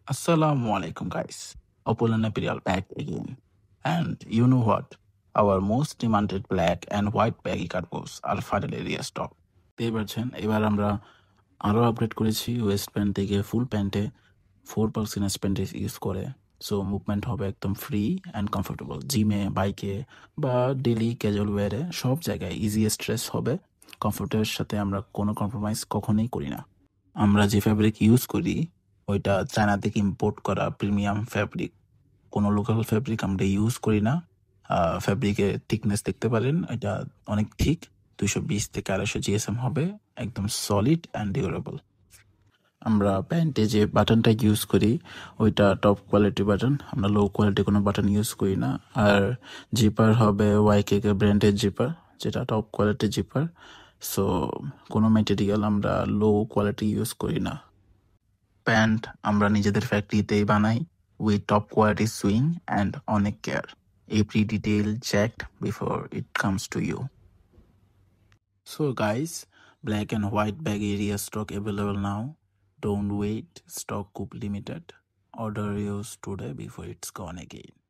Assalamu alaikum, guys. Opulent Imperial back again. And you know what? Our most demanded black and white baggy cargos are finally restock. দেখতে পাচ্ছেন এবার আমরা আরো upgrade করেছি West pant থেকে ফুল প্যান্টে 4% pant use করে সো মুভমেন্ট হবে একদম ফ্রি অ্যান্ড কমফোর্টেবল জিমে বাইকে বা ডেলি ক্যাজুয়াল ওয়্যারে সব জায়গায় ইজি স্ট্রেস হবে কমফোর্টের সাথে আমরা কোনো কম্প্রোমাইজ কখনোই করি না আমরা যে ফ্যাব্রিক ইউজ করি ওইটা চায়না থেকে ইম্পোর্ট করা প্রিমিয়াম ফ্যাব্রিক কোনো লোকাল ফ্যাব্রিক আমরা ইউজ করি না ফ্যাব্রিকের থিকনেস দেখতে পারেন এটা অনেক ঠিক 220 থেকে 250 জিএসএম হবে একদম সলিড অ্যান্ড ডিউরেবল আমরা প্যান্টে যে বাটনটা ইউজ করি ওইটা টপ কোয়ালিটি বাটন আমরা লো কোয়ালিটি কোনো বাটন ইউজ করি না আর জিপার হবে ওয়াইকে ব্র্যান্ডের জিপার যেটা টপ কোয়ালিটি জিপার সো কোনো ম্যাটেরিয়াল আমরা লো কোয়ালিটি ইউজ করি না প্যান্ট আমরা নিজেদের ফ্যাক্টরিতেই বানাই with top quality sewing and অনেক care every detail checked before it comes to you So guys, black and white bag area stock available now. Don't wait, stock coop limited. Order yours today before it's gone again.